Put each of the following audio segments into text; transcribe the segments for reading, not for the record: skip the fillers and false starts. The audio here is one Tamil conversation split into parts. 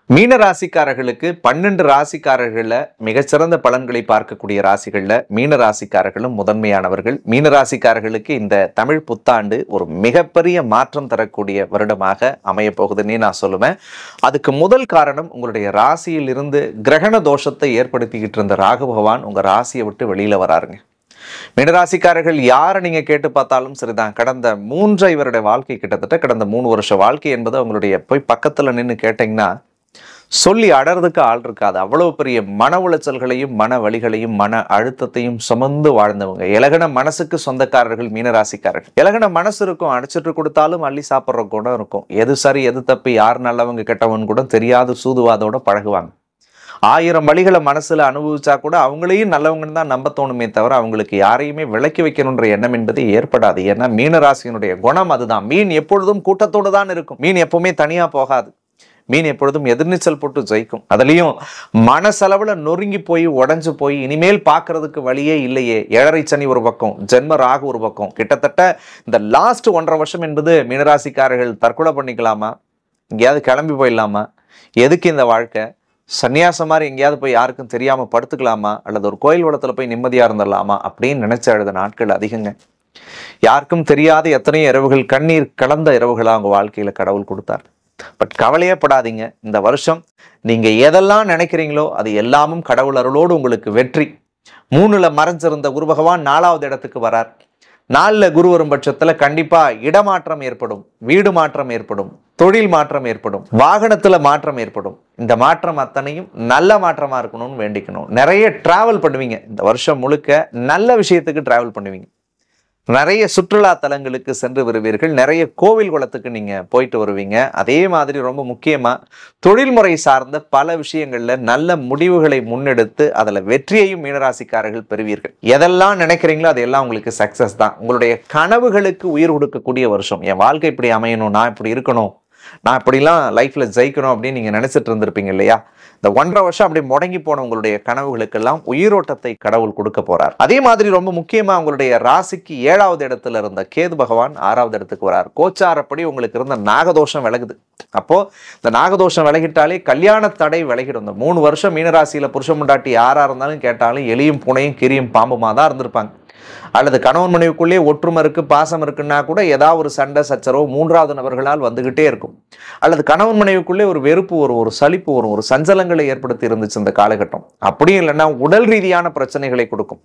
மீன ராசிக்காரர்களுக்கு 12 ராசிக்காரர்கள்ல மிகச்சிறந்த பலன்களை பார்க்கக்கூடிய ராசிகள்ல மீன ராசிக்காரர்களும் முதன்மையானவர்கள். மீன ராசிக்காரர்களுக்கு இந்த தமிழ் புத்தாண்டு ஒரு மிகப்பெரிய மாற்றம் தரக்கூடிய வருடமாக அமைய போகுதுன்னு நான் சொல்லுவேன். அதுக்கு முதல் காரணம், உங்களுடைய ராசியில் இருந்து கிரகண தோஷத்தை ஏற்படுத்திக்கிட்டு இருந்த ராகு பகவான் உங்க ராசியை விட்டு வெளியில வராருங்க. மீனராசிக்காரர்கள் யாரை நீங்க கேட்டு பார்த்தாலும் சரிதான், கடந்த 3 வருட வாழ்க்கை, கிட்டத்தட்ட கடந்த 3 வருஷ வாழ்க்கை என்பது அவங்களுடைய போய் பக்கத்துல நின்று கேட்டீங்கன்னா சொல்லி அடறதுக்கு ஆள் இருக்காது. அவ்வளவு பெரிய மன உளைச்சல்களையும் மன வலிகளையும் மன அழுத்தத்தையும் சுமந்து வாழ்ந்தவங்க. இலகன மனசுக்கு சொந்தக்காரர்கள் மீனராசிக்காரர்கள். இலகன மனசு இருக்கும், அடிச்சிட்டு கொடுத்தாலும் அள்ளி சாப்பிட்ற குணம் இருக்கும். எது சரி எது தப்பு, யார் நல்லவங்க கெட்டவன் கூட தெரியாது சூதுவாதோட பழகுவாங்க. 1000 வழிகளை மனசுல அனுபவிச்சா கூட அவங்களையும் நல்லவங்கன்னு தான் நம்ப தோணுமே தவிர அவங்களுக்கு யாரையுமே விலக்கி வைக்கணுன்ற எண்ணம் என்பது ஏற்படாது. ஏன்னா மீனராசியினுடைய குணம் அதுதான். மீன் எப்பொழுதும் கூட்டத்தோடு தான் இருக்கும். மீன் எப்பவுமே தனியா போகாது. மீன் எப்பொழுதும் எதிர்நீச்சல் போட்டு ஜெயிக்கும். அதுலயும் மனசளவுல நொறுங்கி போய் உடஞ்சு போய் இனிமேல் பார்க்கறதுக்கு வழியே இல்லையே, 7.5 சனி ஒரு பக்கம், ஜென்ம ராகு ஒரு பக்கம், கிட்டத்தட்ட இந்த லாஸ்ட் 1.5 வருஷம் என்பது மீனராசிக்காரர்கள் தற்கொலை பண்ணிக்கலாமா, எங்கேயாவது கிளம்பி போயிடலாமா, எதுக்கு இந்த வாழ்க்கை, சன்னியாசம் மாதிரி எங்கேயாவது போய் யாருக்கும் தெரியாம படுத்துக்கலாமா, அல்லது ஒரு கோயில் வளத்துல போய் நிம்மதியா இருந்துடலாமா அப்படின்னு நினைச்ச அழுத நாட்கள் அதிகங்க. யாருக்கும் தெரியாத எத்தனையோ இரவுகள், கண்ணீர் கலந்த இரவுகளா அவங்க வாழ்க்கையில கடவுள் கொடுத்தார். பட் கவலையே படாதீங்க. இந்த வருஷம் நீங்க எதெல்லாம் நினைக்கிறீங்களோ அது எல்லாமும் கடவுள் அருளோடு உங்களுக்கு வெற்றி. 3ல மறைஞ்சிருந்த குரு பகவான் 4வது இடத்துக்கு வரார். 4ல குரு வரும் பட்சத்துல கண்டிப்பா இடமாற்றம் ஏற்படும், வீடு மாற்றம் ஏற்படும், தொழில் மாற்றம் ஏற்படும், வாகனத்துல மாற்றம் ஏற்படும். இந்த மாற்றம் அத்தனையும் நல்ல மாற்றமா இருக்கணும்னு வேண்டிக்கணும். நிறைய டிராவல் பண்ணுவீங்க. இந்த வருஷம் முழுக்க நல்ல விஷயத்துக்கு டிராவல் பண்ணுவீங்க. நிறைய சுற்றுலா தலங்களுக்கு சென்று வருவீர்கள். நிறைய கோவில் குளத்துக்கு நீங்க போயிட்டு வருவீங்க. அதே மாதிரி ரொம்ப முக்கியமா தொழில்முறை சார்ந்த பல விஷயங்கள்ல நல்ல முடிவுகளை முன்னெடுத்து அதுல வெற்றியையும் மீனராசிக்காரர்கள் பெறுவீர்கள். எதெல்லாம் நினைக்கிறீங்களோ அதெல்லாம் உங்களுக்கு சக்சஸ் தான். உங்களுடைய கனவுகளுக்கு உயிர் கொடுக்கக்கூடிய வருஷம். என் வாழ்க்கை இப்படி அமையணும், நான் இப்படி இருக்கணும், நான் இப்படிலாம் லைஃப்ல ஜெயிக்கணும் அப்படின்னு நீங்க நினைச்சிட்டு இருந்திருப்பீங்க இல்லையா? இந்த 1.5 வருஷம் அப்படி முடங்கி போன உங்களுடைய கனவுகளுக்கெல்லாம் உயிரோட்டத்தை கடவுள் கொடுக்க போறார். அதே மாதிரி ரொம்ப முக்கியமா உங்களுடைய ராசிக்கு 7வது இடத்துல இருந்த கேது பகவான் 6வது இடத்துக்கு வரார். கோச்சாரப்படி உங்களுக்கு இருந்த நாகதோஷம் விலகுது. அப்போ இந்த நாகதோஷம் விலகிட்டாலே கல்யாண தடை விலகிடும். இந்த 3 வருஷம் மீனராசியில புருஷன் முண்டாட்டி யாரா இருந்தாலும் கேட்டாலும் எலியும் பூனையும் கிரியும் பாம்புமா தான் இருந்திருப்பாங்க. அல்லது கணவன் மனைவிக்குள்ளே ஒற்றுமை இருக்கு, பாசம் இருக்குன்னா கூட ஏதாவது ஒரு சண்டை சச்சரவு 3வது நபர்களால் வந்துகிட்டே இருக்கும். அல்லது கணவன் மனைவிக்குள்ளே ஒரு வெறுப்பு வரும், ஒரு சலிப்பு வரும், ஒரு சஞ்சலங்களை ஏற்படுத்தி இருந்துச்சு இந்த காலகட்டம். அப்படியும் இல்லைன்னா உடல் ரீதியான பிரச்சனைகளை கொடுக்கும்.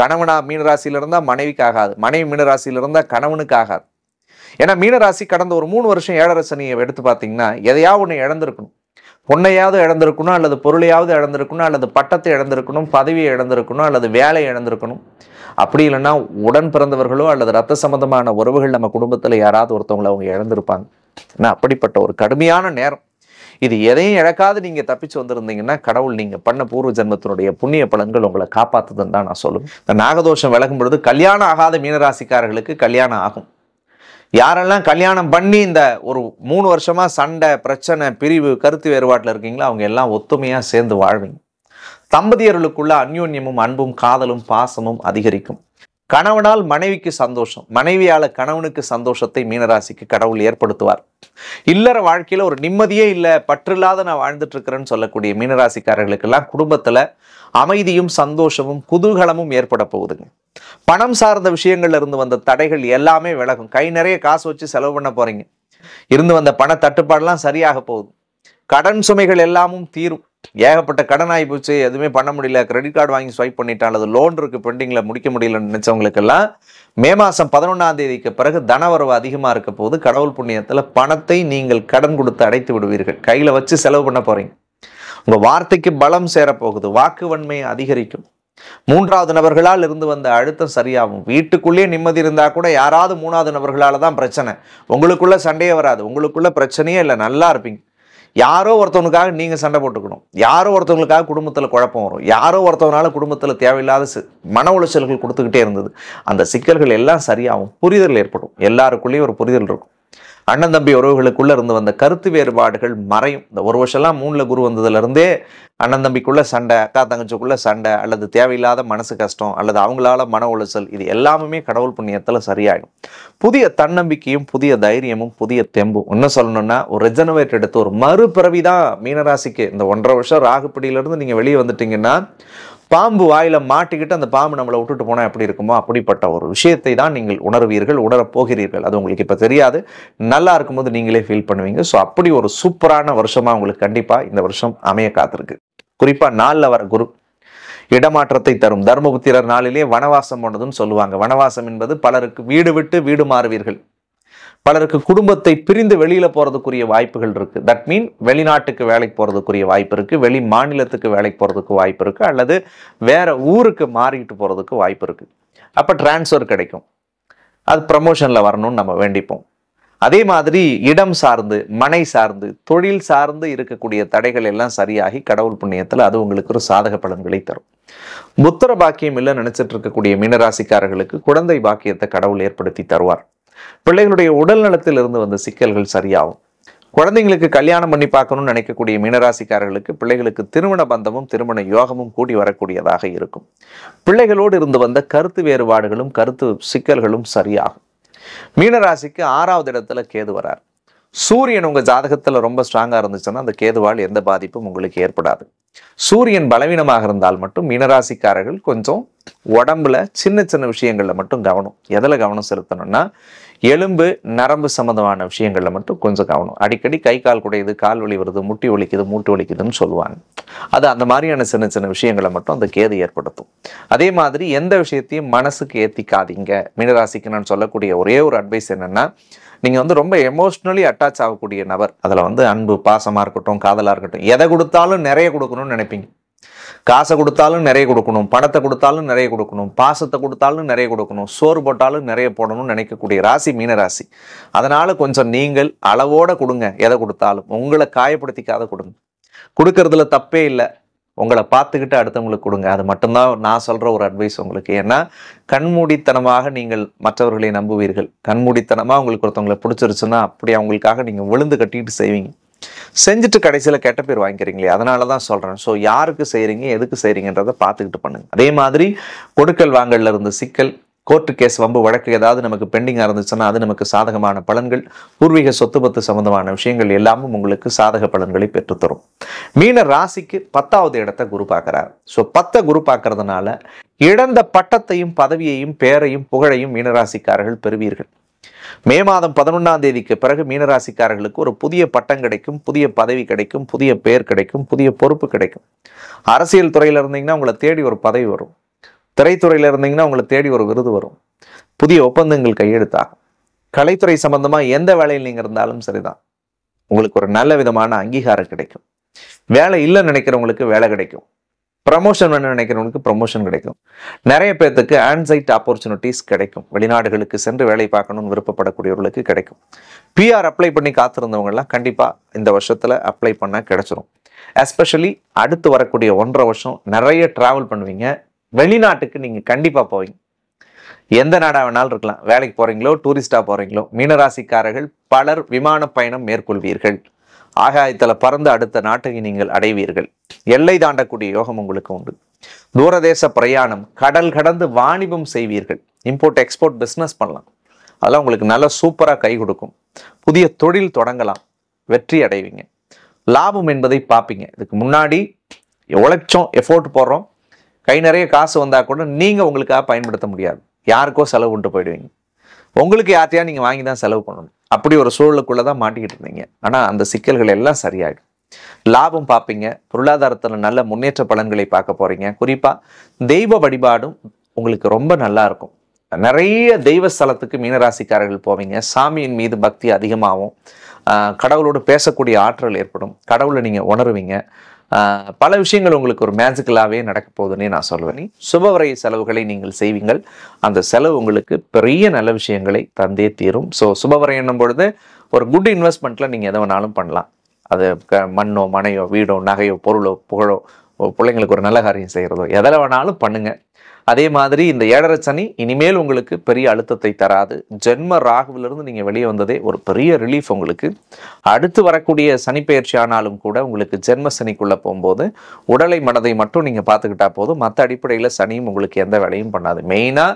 கணவனா மீனராசியில இருந்தா மனைவிக்கு ஆகாது, மனைவி மீனராசியில இருந்தா கணவனுக்கு ஆகாது. ஏன்னா மீனராசி கடந்த ஒரு 3 வருஷம் 7.5 சனியை எடுத்து பார்த்தீங்கன்னா எதையாவது ஒன்று இழந்திருக்கணும். பொண்ணையாவது இழந்திருக்கணும், அல்லது பொருளையாவது இழந்திருக்கணும், அல்லது பட்டத்தை இழந்திருக்கணும், பதவியை இழந்திருக்கணும், அல்லது வேலையை இழந்திருக்கணும். அப்படி இல்லைன்னா உடன் பிறந்தவர்களோ அல்லது ரத்த சம்பந்தமான உறவுகள் நம்ம குடும்பத்துல யாராவது ஒருத்தவங்களை அவங்க இழந்திருப்பாங்க. ஏன்னா அப்படிப்பட்ட ஒரு கடுமையான நேரம் இது. எதையும் இழக்காது நீங்க தப்பிச்சு வந்திருந்தீங்கன்னா கடவுள் நீங்க பண்ண பூர்வ ஜென்மத்தினுடைய புண்ணிய பலன்கள் உங்களை காப்பாத்துதுன்னு தான் நான் சொல்லுவேன். இந்த நாகதோஷம் விலகும் பொழுது கல்யாணம் ஆகாத மீனராசிக்காரர்களுக்கு கல்யாணம் ஆகும். யாரெல்லாம் கல்யாணம் பண்ணி இந்த ஒரு 3 வருஷமா சண்டை, பிரச்சனை, பிரிவு, கருத்து வேறுபாட்டில் இருக்கீங்களோ அவங்க எல்லாம் ஒத்துமையா சேர்ந்து வாழ்வீங்க. தம்பதியர்களுக்குள்ள அந்யோன்யமும் அன்பும் காதலும் பாசமும் அதிகரிக்கும். கணவனால் மனைவிக்கு சந்தோஷம், மனைவியால கணவனுக்கு சந்தோஷத்தை மீனராசிக்கு கடவுள் ஏற்படுத்துவார். இல்லற வாழ்க்கையில ஒரு நிம்மதியே இல்லை, பற்றில்லாத நான் வாழ்ந்துட்டு இருக்கிறேன்னு சொல்லக்கூடிய மீனராசிக்காரர்களுக்கெல்லாம் குடும்பத்துல அமைதியும் சந்தோஷமும் குதூகலமும் ஏற்பட போகுதுங்க. பணம் சார்ந்த விஷயங்கள்ல இருந்து வந்த தடைகள் எல்லாமே விலகும். கை நிறைய காசு வச்சு செலவு பண்ண போறீங்க. இருந்து வந்த பண தட்டுப்பாடெல்லாம் சரியாக போகுது. கடன் சுமைகள் எல்லாமும் தீரும். ஏகப்பட்ட கடன் ஆகி போச்சு, எதுவுமே பண்ண முடியல, கிரெடிட் கார்டு வாங்கி ஸ்வைப் பண்ணிட்டான், அல்லது லோன் இருக்கு பெண்டிங்ல முடிக்க முடியலன்னு நினைச்சவங்களுக்கெல்லாம் மே மாசம் 11ஆம் தேதிக்கு பிறகு தனவரவு அதிகமா இருக்க போது. கடவுள் புண்ணியத்துல பணத்தை நீங்கள் கடன் கொடுத்து அடைத்து விடுவீர்கள். கையில வச்சு செலவு பண்ண போறீங்க. உங்க வார்த்தைக்கு பலம் சேரப்போகுது. வாக்கு வன்மை அதிகரிக்கும். 3வது நபர்களால் இருந்து வந்த அழுத்தம் சரியாகும். வீட்டுக்குள்ளே நிம்மதி இருந்தா கூட யாராவது 3வது நபர்களால தான் பிரச்சனை. உங்களுக்குள்ள சண்டையே வராது, உங்களுக்குள்ள பிரச்சனையே இல்லை, நல்லா இருப்பீங்க. யாரோ ஒருத்தவனுக்காக நீங்க சண்டை போட்டுக்கணும், யாரோ ஒருத்தவங்களுக்காக குடும்பத்துல குழப்பம் வரும், யாரோ ஒருத்தவனால குடும்பத்துல தேவையில்லாத மன உளைச்சல்கள் கொடுத்துக்கிட்டே இருந்தது. அந்த சிக்கல்கள் எல்லாம் சரியாகும். புரிதல் ஏற்படும். எல்லாருக்குள்ளேயும் ஒரு புரிதல் இருக்கும். அண்ணன் தம்பி உறவுகளுக்குள்ள இருந்து வந்த கருத்து வேறுபாடுகள் மறையும். இந்த ஒரு வருஷம்லாம் 3ல குரு வந்ததுல இருந்தே அண்ணன் தம்பிக்குள்ள சண்டை, அக்கா தங்கச்சிக்குள்ள சண்டை, அல்லது தேவையில்லாத மனசு கஷ்டம், அல்லது அவங்களால மன உளைச்சல், இது எல்லாமே கடவுள் புண்ணியத்துல சரியாயிடும். புதிய தன்னம்பிக்கையும் புதிய தைரியமும் புதிய தெம்பும், இன்னும் சொல்லணும்னா ஒரு ரெஜனவேட் எடுத்து ஒரு மறுபிறவிதான் மீனராசிக்கு. இந்த 1.5 வருஷம் ராகுப்பிடியில இருந்து நீங்க வெளியே வந்துட்டீங்கன்னா, பாம்பு வாயில மாட்டிக்கிட்டு அந்த பாம்பு நம்மளை விட்டுட்டு போனா எப்படி இருக்குமோ அப்படிப்பட்ட ஒரு விஷயத்தை தான் நீங்கள் உணர்வீர்கள், உணரப் போகிறீர்கள். அது உங்களுக்கு இப்ப தெரியாது, நல்லா இருக்கும்போது நீங்களே ஃபீல் பண்ணுவீங்க. ஸோ அப்படி ஒரு சூப்பரான வருஷமா உங்களுக்கு கண்டிப்பா இந்த வருஷம் அமைய காத்திருக்கு. குறிப்பா 4ல் வர குரு இடமாற்றத்தை தரும். தர்மபுத்திரர் நாளிலே வனவாசம் போனதுன்னு சொல்லுவாங்க. வனவாசம் என்பது பலருக்கு வீடு விட்டு வீடு மாறுவீர்கள், பலருக்கு குடும்பத்தை பிரிந்து வெளியில போறதுக்குரிய வாய்ப்புகள் இருக்கு. தட் மீன் வெளிநாட்டுக்கு வேலைக்கு போறதுக்குரிய வாய்ப்பு இருக்கு, வெளி மாநிலத்துக்கு வேலைக்கு போறதுக்கு வாய்ப்பு இருக்கு, அல்லது வேற ஊருக்கு மாறிட்டு போறதுக்கு வாய்ப்பு இருக்கு. அப்ப டிரான்ஸ்ஃபர் கிடைக்கும், அது ப்ரமோஷன்ல வரணும்னு நம்ம வேண்டிப்போம். அதே மாதிரி இடம் சார்ந்து, மனை சார்ந்து, தொழில் சார்ந்து இருக்கக்கூடிய தடைகள் எல்லாம் சரியாகி கடவுள் புண்ணியத்துல அது உங்களுக்கு ஒரு சாதக பலன்களை தரும். புத்திர பாக்கியம் இல்லை நினைச்சிட்டு இருக்கக்கூடிய மீனராசிக்காரர்களுக்கு குழந்தை பாக்கியத்தை கடவுள் ஏற்படுத்தி தருவார். பிள்ளைகளுடைய உடல் நலத்தில் இருந்து வந்த சிக்கல்கள் சரியாகும். குழந்தைங்களுக்கு கல்யாணம் பண்ணி பார்க்கணும்னு நினைக்கக்கூடிய மீனராசிக்காரர்களுக்கு பிள்ளைகளுக்கு திருமண பந்தமும் திருமண யோகமும் கூடி வரக்கூடியதாக இருக்கும். பிள்ளைகளோடு இருந்து வந்த கருத்து வேறுபாடுகளும் கருத்து சிக்கல்களும் சரியாகும். மீனராசிக்கு 6வது இடத்துல கேது வரார். சூரியன் உங்க ஜாதகத்துல ரொம்ப ஸ்ட்ராங்கா இருந்துச்சுன்னா அந்த கேதுவால் எந்த பாதிப்பும் உங்களுக்கு ஏற்படாது. சூரியன் பலவீனமாக இருந்தால் மட்டும் மீனராசிக்காரர்கள் கொஞ்சம் உடம்புல சின்ன சின்ன விஷயங்கள்ல மட்டும் கவனம். எதில் கவனம் செலுத்தணும்னா, எலும்பு நரம்பு சம்பந்தமான விஷயங்கள்ல மட்டும் கொஞ்சம் கவனம். அடிக்கடி கை கால் குடையுது, கால் வலி வருது, முட்டி வலிக்குது, மூட்டு வலிக்குதுன்னு சொல்லுவாங்க. அது அந்த மாதிரியான சின்ன சின்ன விஷயங்களை மட்டும் அந்த கேது ஏற்படுத்தும். அதே மாதிரி எந்த விஷயத்தையும் மனசுக்கு ஏத்திக்காதீங்க. மீனராசிக்கு நான் சொல்லக்கூடிய ஒரே ஒரு அட்வைஸ் என்னன்னா, நீங்க ரொம்ப எமோஷ்னலி அட்டாச் ஆகக்கூடிய நபர். அதுல அன்பு பாசமா இருக்கட்டும், காதலா இருக்கட்டும், எதை கொடுத்தாலும் நிறைய கொடுக்கணும்னு நினைப்பீங்க. காசை கொடுத்தாலும் நிறைய கொடுக்கணும், பணத்தை கொடுத்தாலும் நிறைய கொடுக்கணும், பாசத்தை கொடுத்தாலும் நிறைய கொடுக்கணும், சோறு போட்டாலும் நிறைய போடணும்னு நினைக்கக்கூடிய ராசி மீனராசி. அதனால கொஞ்சம் நீங்கள் அளவோட கொடுங்க. எதை கொடுத்தாலும் உங்களை காயப்படுத்திக்காத கொடுங்க. கொடுக்கறதுல தப்பே இல்லை, உங்களை பார்த்துக்கிட்டு அடுத்தவங்களுக்கு கொடுங்க. அது மட்டும்தான் நான் சொல்ற ஒரு அட்வைஸ் உங்களுக்கு. ஏன்னா கண்மூடித்தனமாக நீங்கள் மற்றவர்களை நம்புவீர்கள். கண்மூடித்தனமா உங்களுக்கு ஒருத்தவங்களை பிடிச்சிருச்சுன்னா அப்படி அவங்களுக்காக நீங்க விழுந்து கட்டிட்டு செய்வீங்க. செஞ்சுட்டு கடைசியில கெட்ட பேர் வாங்கிக்கிறீங்களே, அதனாலதான் சொல்றேன். ஸோ யாருக்கு செய்றீங்க, எதுக்கு செய்றீங்கன்றதை பார்த்துக்கிட்டு பண்ணுங்க. அதே மாதிரி கொடுக்கல் வாங்கல்ல இருந்து சிக்கல், கோர்ட்டு கேஸ், வம்பு வழக்கு ஏதாவது நமக்கு பெண்டிங்கா இருந்துச்சுன்னா அது நமக்கு சாதகமான பலன்கள், பூர்வீக சொத்து பத்து சம்பந்தமான விஷயங்கள் எல்லாமும் உங்களுக்கு சாதக பலன்களை பெற்றுத்தரும். மீன ராசிக்கு 10வது இடத்தை குரு பார்க்கிறார். ஸோ 10 குரு பார்க்கறதுனால இழந்த பட்டத்தையும் பதவியையும் பேரையும் புகழையும் மீனராசிக்காரர்கள் பெறுவீர்கள். மே மாதம் 11ஆம் தேதிக்கு பிறகு மீனராசிக்காரர்களுக்கு ஒரு புதிய பட்டம் கிடைக்கும், புதிய பதவி கிடைக்கும், புதிய பெயர் கிடைக்கும், புதிய பொறுப்பு கிடைக்கும். அரசியல் துறையில இருந்தீங்கன்னா உங்களை தேடி ஒரு பதவி வரும். திரைத்துறையில இருந்தீங்கன்னா உங்களை தேடி ஒரு விருது வரும். புதிய ஒப்பந்தங்கள் கையெழுத்தாகும். கலைத்துறை சம்பந்தமா எந்த வேலையில் நீங்க இருந்தாலும் சரிதான், உங்களுக்கு ஒரு நல்ல விதமான அங்கீகாரம் கிடைக்கும். வேலை இல்லைன்னு நினைக்கிறவங்களுக்கு வேலை கிடைக்கும். ப்ரமோஷன் வேணும்னு நினைக்கிறவங்களுக்கு ப்ரமோஷன் கிடைக்கும். நிறைய பேர்த்துக்கு ஆன்சைட் ஆப்பர்ச்சுனிட்டிஸ் கிடைக்கும். வெளிநாடுகளுக்கு சென்று வேலை பார்க்கணும்னு விருப்பப்படக்கூடியவர்களுக்கு கிடைக்கும். பிஆர் அப்ளை பண்ணி காத்திருந்தவங்கலாம் கண்டிப்பா இந்த வருஷத்துல அப்ளை பண்ண கிடைச்சிரும். எஸ்பெஷலி அடுத்து வரக்கூடிய 1.5 வருஷம் நிறைய டிராவல் பண்ணுவீங்க. வெளிநாட்டுக்கு நீங்க கண்டிப்பா போவீங்க. எந்த நாடா வேணாலும் இருக்கலாம். வேலைக்கு போறீங்களோ, டூரிஸ்டா போறீங்களோ, மீனராசிக்காரர்கள் பலர் விமான பயணம் மேற்கொள்வீர்கள். ஆகாயத்துல பறந்து அடுத்த நாட்டுக்கு நீங்கள் அடைவீர்கள். எல்லை தாண்டக்கூடிய யோகம் உங்களுக்கு உண்டு. தூரதேச பிரயாணம், கடல் கடந்து வாணிபம் செய்வீர்கள். இம்போர்ட் எக்ஸ்போர்ட் பிஸ்னஸ் பண்ணலாம். அதெல்லாம் உங்களுக்கு நல்ல சூப்பரா கை கொடுக்கும். புதிய தொழில் தொடங்கலாம், வெற்றி அடைவீங்க. லாபம் என்பதை பார்ப்பீங்க. இதுக்கு முன்னாடி உழைச்சோம், எஃபோர்ட் போடுறோம், கை நிறைய காசு வந்தா கூட நீங்க உங்களுக்காக பயன்படுத்த முடியாது. யாருக்கோ செலவு கொண்டு போயிடுவீங்க. உங்களுக்கு யார்ட்டையா நீங்க வாங்கி தான் செலவு பண்ணணும். அப்படி ஒரு சூழலுக்குள்ளதான் மாட்டிக்கிட்டு இருந்தீங்க. ஆனா அந்த சிக்கல்கள் எல்லாம் சரியாயிடும். லாபம் பார்ப்பீங்க. பொருளாதாரத்துல நல்ல முன்னேற்ற பலன்களை பார்க்க போறீங்க. குறிப்பா தெய்வ வழிபாடும் உங்களுக்கு ரொம்ப நல்லா இருக்கும். நிறைய தெய்வ ஸ்தலத்துக்கு மீனராசிக்காரர்கள் போவீங்க. சாமியின் மீது பக்தி அதிகமாகும். கடவுளோடு பேசக்கூடிய ஆற்றல் ஏற்படும். கடவுளை நீங்க உணருவீங்க. பல விஷயங்கள் உங்களுக்கு ஒரு மேஜிக்கலாகவே நடக்க போகுதுன்னே நான் சொல்லுவேன். சுபவரை செலவுகளை நீங்கள் செய்வீங்கள். அந்த செலவு உங்களுக்கு பெரிய நல்ல விஷயங்களை தந்தே தீரும். ஸோ சுபவரை என்னும் பொழுது ஒரு குட் இன்வெஸ்ட்மெண்ட்டில் நீங்கள் எதை வேணாலும் பண்ணலாம். அது மண்ணோ மனையோ வீடோ நகையோ பொருளோ புகழோ பிள்ளைங்களுக்கு ஒரு நல்ல காரியம் செய்கிறதோ எதில் வேணாலும் பண்ணுங்க. அதே மாதிரி இந்த 7.5 சனி இனிமேல் உங்களுக்கு பெரிய அழுத்தத்தை தராது. ஜென்ம ராகுவிலிருந்து நீங்க வெளியே வந்ததே ஒரு பெரிய ரிலீஃப் உங்களுக்கு. அடுத்து வரக்கூடிய சனி பயிற்சி ஆனாலும் கூட உங்களுக்கு ஜென்ம சனிக்குள்ள போகும்போது உடலை மனதை மட்டும் நீங்க பார்த்துக்கிட்டா போதும். மற்ற அடிப்படையில் சனியும் உங்களுக்கு எந்த வேலையும் பண்ணாது. மெயினா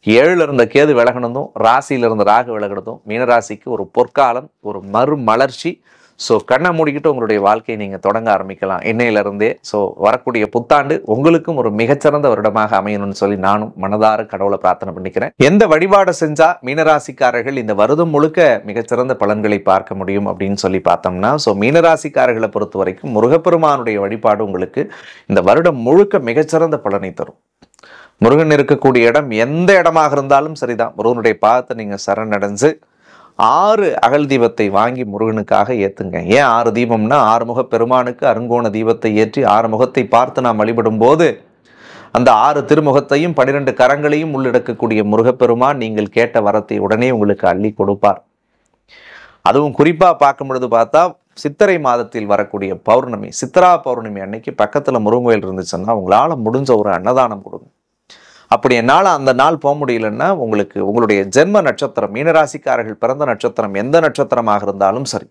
7ல் இருந்த கேது விலகினதும் ராசியில இருந்த ராகு விலகினதும் மீனராசிக்கு ஒரு பொற்காலம், ஒரு மறுமலர்ச்சி. ஸோ கண்ணை மூடிக்கிட்டு உங்களுடைய வாழ்க்கையை நீங்கள் தொடங்க ஆரம்பிக்கலாம் இன்னையிலிருந்தே. ஸோ வரக்கூடிய புத்தாண்டு உங்களுக்கும் ஒரு மிகச்சிறந்த வருடமாக அமையணும்னு சொல்லி நானும் மனதார கடவுளை பிரார்த்தனை பண்ணிக்கிறேன். எந்த வழிபாடு செஞ்சா மீனராசிக்காரர்கள் இந்த வருடம் முழுக்க மிகச்சிறந்த பலன்களை பார்க்க முடியும் அப்படின்னு சொல்லி பார்த்தோம்னா, ஸோ மீனராசிக்காரர்களை பொறுத்த வரைக்கும் முருகப்பெருமானுடைய வழிபாடு உங்களுக்கு இந்த வருடம் முழுக்க மிகச்சிறந்த பலனை தரும். முருகன் இருக்கக்கூடிய இடம் எந்த இடமாக இருந்தாலும் சரிதான், முருகனுடைய பாதத்தை நீங்கள் சரணடைஞ்சு 6 அகல் தீபத்தை வாங்கி முருகனுக்காக ஏத்துங்க. ஏன் 6 தீபம்னா, 6 முக பெருமானுக்கு அருங்கோண தீபத்தை ஏற்றி 6 முகத்தை பார்த்து நாம் வழிபடும் போது அந்த 6 திருமுகத்தையும் 12 கரங்களையும் உள்ளடக்கக்கூடிய முருகப்பெருமான் நீங்கள் கேட்ட வரத்தை உடனே உங்களுக்கு அள்ளி கொடுப்பார். அதுவும் குறிப்பா பார்க்கும் பொழுது பார்த்தா சித்திரை மாதத்தில் வரக்கூடிய பௌர்ணமி, சித்ரா பௌர்ணமி அன்னைக்கு பக்கத்துல முருகன் கோயில் இருந்துச்சுன்னா உங்களால முடிஞ்ச ஒரு அன்னதானம் கொடுங்க. அப்படி என்னால் அந்த நாள் போக முடியலன்னா உங்களுக்கு உங்களுடைய ஜென்ம நட்சத்திரம், மீனராசிக்காரர்கள் பிறந்த நட்சத்திரம் எந்த நட்சத்திரமாக இருந்தாலும் சரி,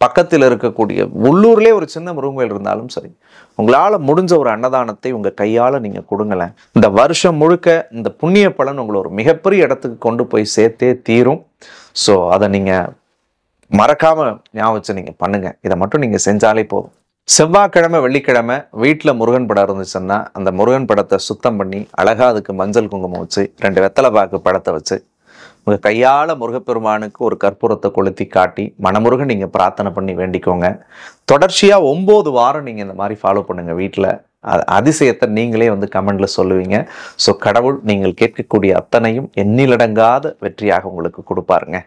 பக்கத்தில் இருக்கக்கூடிய உள்ளூர்லேயே ஒரு சின்ன முருகன் கோயில் இருந்தாலும் சரி, உங்களால் முடிஞ்ச ஒரு அன்னதானத்தை உங்கள் கையால் நீங்கள் கொடுங்களேன். இந்த வருஷம் முழுக்க இந்த புண்ணிய பலன் உங்களை ஒரு மிகப்பெரிய இடத்துக்கு கொண்டு போய் சேர்த்தே தீரும். ஸோ அதை நீங்கள் மறக்காமல் ஞாபகம் வச்சு நீங்கள் பண்ணுங்கள். இதை மட்டும் நீங்கள் செஞ்சாலே போதும். செவ்வாய்க்கிழமை வெள்ளிக்கிழமை வீட்டில் முருகன் படம் இருந்துச்சுன்னா அந்த முருகன் படத்தை சுத்தம் பண்ணி அழகா அதுக்கு மஞ்சள் குங்குமம் வச்சு 2 வெத்தலை பாக்கு படத்தை வச்சு உங்கள் கையால் முருகப்பெருமானுக்கு ஒரு கற்பூரத்தை கொளுத்தி காட்டி மனமுருகன் நீங்கள் பிரார்த்தனை பண்ணி வேண்டிக்கோங்க. தொடர்ச்சியாக 9 வாரம் நீங்கள் இந்த மாதிரி ஃபாலோ பண்ணுங்கள். வீட்டில் அதிசயத்தை நீங்களே கமெண்ட்ல சொல்லுவீங்க. ஸோ கடவுள் நீங்கள் கேட்கக்கூடிய அத்தனையும் எண்ணிலடங்காத வெற்றியாக உங்களுக்கு கொடுப்பாருங்க.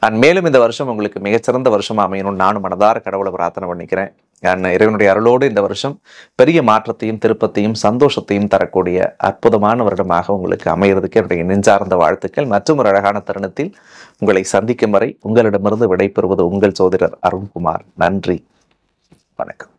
அண்ட் மேலும் இந்த வருஷம் உங்களுக்கு மிகச்சிறந்த வருஷமாக அமையணும்னு நானும் மனதார கடவுளை பிரார்த்தனை பண்ணிக்கிறேன். இறைவனுடைய அருளோடு இந்த வருஷம் பெரிய மாற்றத்தையும் திருப்பத்தையும் சந்தோஷத்தையும் தரக்கூடிய அற்புதமான வருடமாக உங்களுக்கு அமைகிறதுக்கு என்னுடைய நெஞ்சார்ந்த வாழ்த்துக்கள். மற்றும் ஒரு அழகான தருணத்தில் உங்களை சந்திக்கும் வரை உங்களிடமிருந்து விடைபெறுவது உங்கள் ஜோதிடர் அருண்குமார். நன்றி, வணக்கம்.